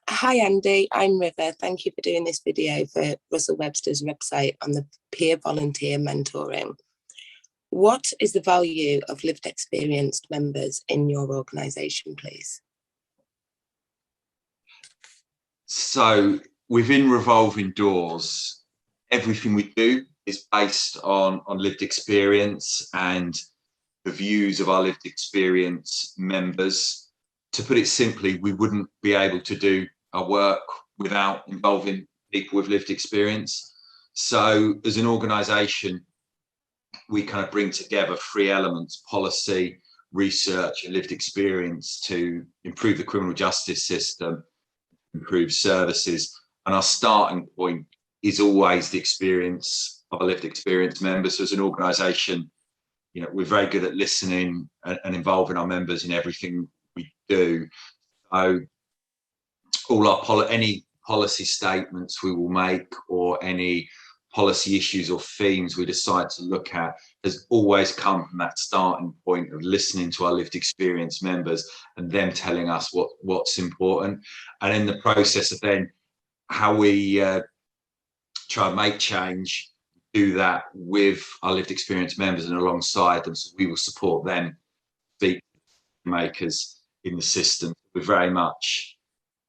Hi Andy, I'm River. Thank you for doing this video for Russell Webster's website on the peer volunteer mentoring. What is the value of lived experienced members in your organisation, please? So within Revolving Doors, everything we do is based on lived experience and the views of our lived experience members. To put it simply, we wouldn't be able to do our work without involving people with lived experience. So as an organisation, we kind of bring together three elements: policy, research and lived experience to improve the criminal justice system, improve services. And our starting point is always the experience of our lived experience members. So as an organisation, we're very good at listening and involving our members in everything we do. So all our any policy statements we will make, or any policy issues or themes we decide to look at, has always come from that starting point of listening to our lived experience members and them telling us what's important. And in the process of then how we try and make change, do that with our lived experience members and alongside them. So we will support them, speak makers in the system. We're very much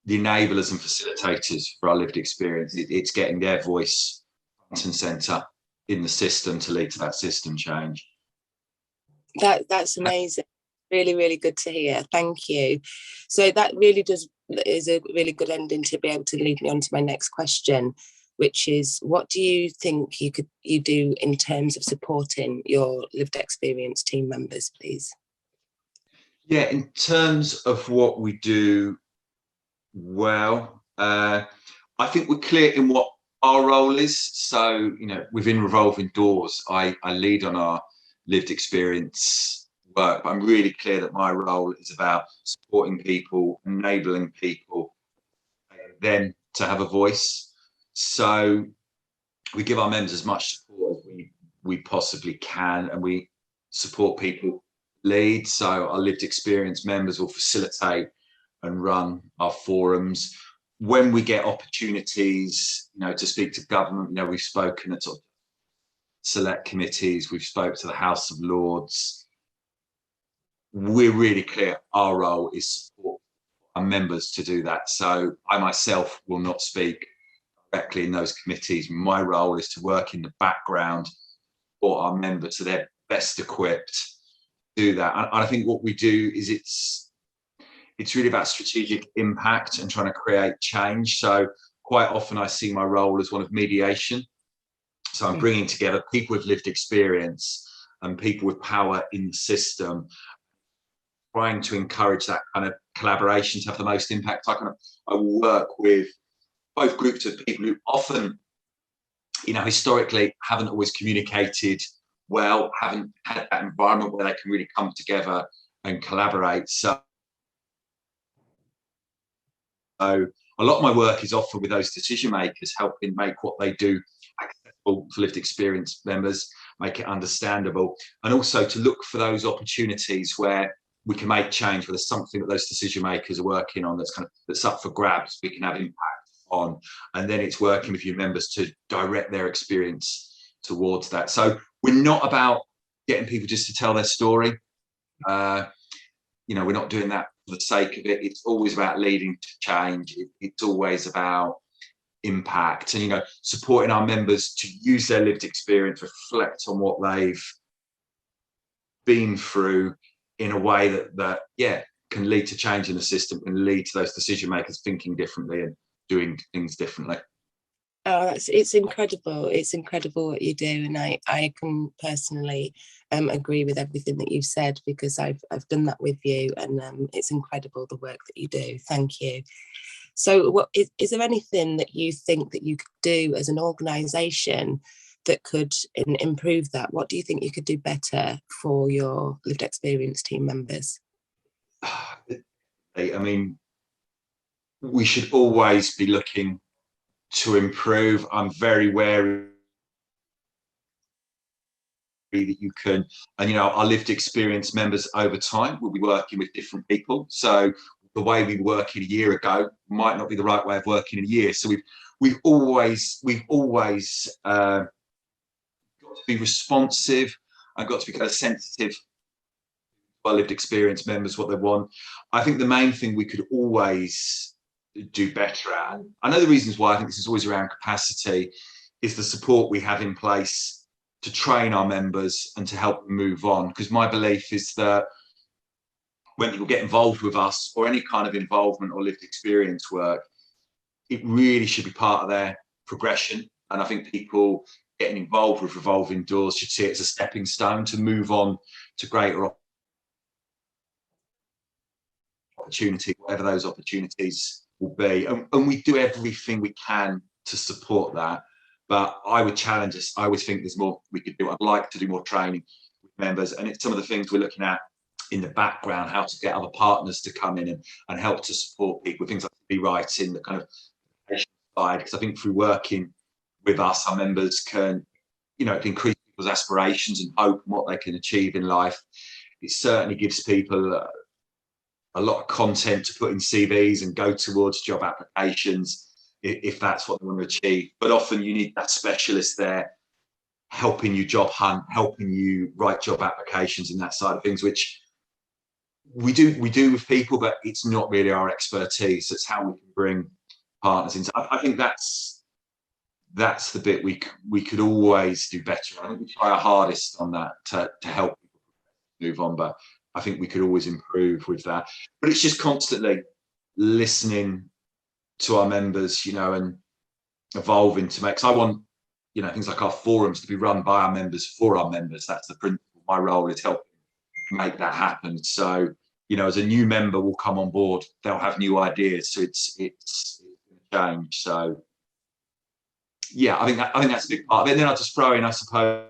the enablers and facilitators for our lived experience. It's getting their voice front and centre in the system to lead to that system change. That's amazing. Really, really good to hear. Thank you. So that really is a really good ending to be able to lead me on to my next question, which is, what do you think you do in terms of supporting your lived experience team members, please? Yeah, in terms of what we do, well, I think we're clear in what our role is. So, within Revolving Doors, I lead on our lived experience work, but I'm really clear that my role is about supporting people, enabling people, them to have a voice. So we give our members as much support as we possibly can, and we support people lead. So our lived experience members will facilitate and run our forums. When we get opportunities, to speak to government, we've spoken at sort of select committees, we've spoke to the House of Lords. We're really clear our role is support our members to do that. So I myself will not speak directly in those committees. My role is to work in the background for our members so they're best equipped to do that. And I think what we do is it's really about strategic impact and trying to create change. So quite often I see my role as one of mediation. So I'm bringing together people with lived experience and people with power in the system, trying to encourage that kind of collaboration to have the most impact. I work with both groups of people who often, historically haven't always communicated well, haven't had that environment where they can really come together and collaborate. So a lot of my work is often with those decision makers, helping make what they do accessible for lived experience members, make it understandable, and also to look for those opportunities where we can make change, where there's something that those decision makers are working on that's up for grabs, we can have impact on, and then it's working with your members to direct their experience towards that. So we're not about getting people just to tell their story. We're not doing that for the sake of it. It's always about leading to change. It's always about impact and, supporting our members to use their lived experience, reflect on what they've been through in a way that can lead to change in the system, can lead to those decision makers thinking differently and doing things differently. Oh, it's incredible. It's incredible what you do, and I can personally agree with everything that you've said, because I've done that with you, and it's incredible the work that you do. Thank you. So, what is there anything that you think that you could do as an organisation that could improve that? What do you think you could do better for your lived experience team members? I mean, we should always be looking to improve. I'm very wary that you can, and our lived experience members over time will be working with different people. So the way we were working a year ago might not be the right way of working in a year. So we've always got to be responsive and got to be kind of sensitive to our lived experience members, what they want. I think the main thing we could always do better at, I know the reasons why, I think this is always around capacity, is the support we have in place to train our members and to help them move on. Because my belief is that when people get involved with us, or any kind of involvement or lived experience work, it really should be part of their progression. And I think people getting involved with Revolving Doors should see it as a stepping stone to move on to greater opportunity, whatever those opportunities will be. And we do everything we can to support that. But I would challenge us. I always think there's more we could do. I'd like to do more training with members. And it's some of the things we're looking at in the background, how to get other partners to come in and help to support people with things like be writing, the kind of side. Because I think through working with us, our members can, it increase people's aspirations and hope and what they can achieve in life. It certainly gives people a lot of content to put in CVs and go towards job applications if that's what they want to achieve. But often you need that specialist there helping you job hunt, helping you write job applications and that side of things, which we do with people, but it's not really our expertise. It's how we can bring partners into. I think that's the bit we could always do better. I think we try our hardest on that to help people move on, but I think we could always improve with that. But it's just constantly listening to our members, and evolving to make. Because I want, things like our forums to be run by our members for our members. That's the principle. My role is helping make that happen. So, as a new member will come on board, they'll have new ideas. So it's going to change. So yeah, I think that's a big part of it. And then I'll just throw in, I suppose,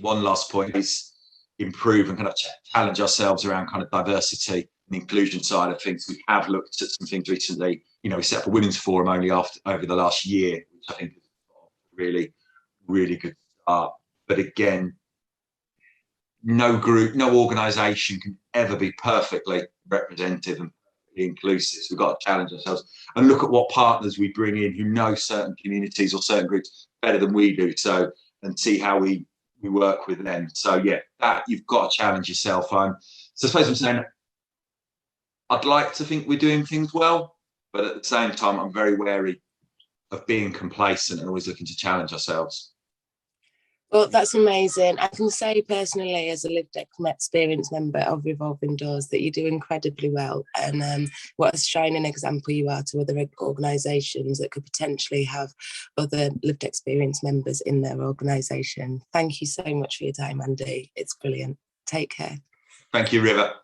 one last point is improve and kind of challenge ourselves around kind of diversity and inclusion side of things. We have looked at some things recently. We set up a women's forum only over the last year, which I think is really, really good start. But again, no group, no organisation can ever be perfectly representative and inclusive. So we've got to challenge ourselves and look at what partners we bring in who know certain communities or certain groups better than we do. So, and see how we work with them. So yeah, that you've got to challenge yourself. So I suppose I'm saying I'd like to think we're doing things well, but at the same time, I'm very wary of being complacent and always looking to challenge ourselves. Well, that's amazing. I can say personally, as a lived experience member of Revolving Doors, that you do incredibly well. And what a shining example you are to other organisations that could potentially have other lived experience members in their organisation. Thank you so much for your time, Andy. It's brilliant. Take care. Thank you, River.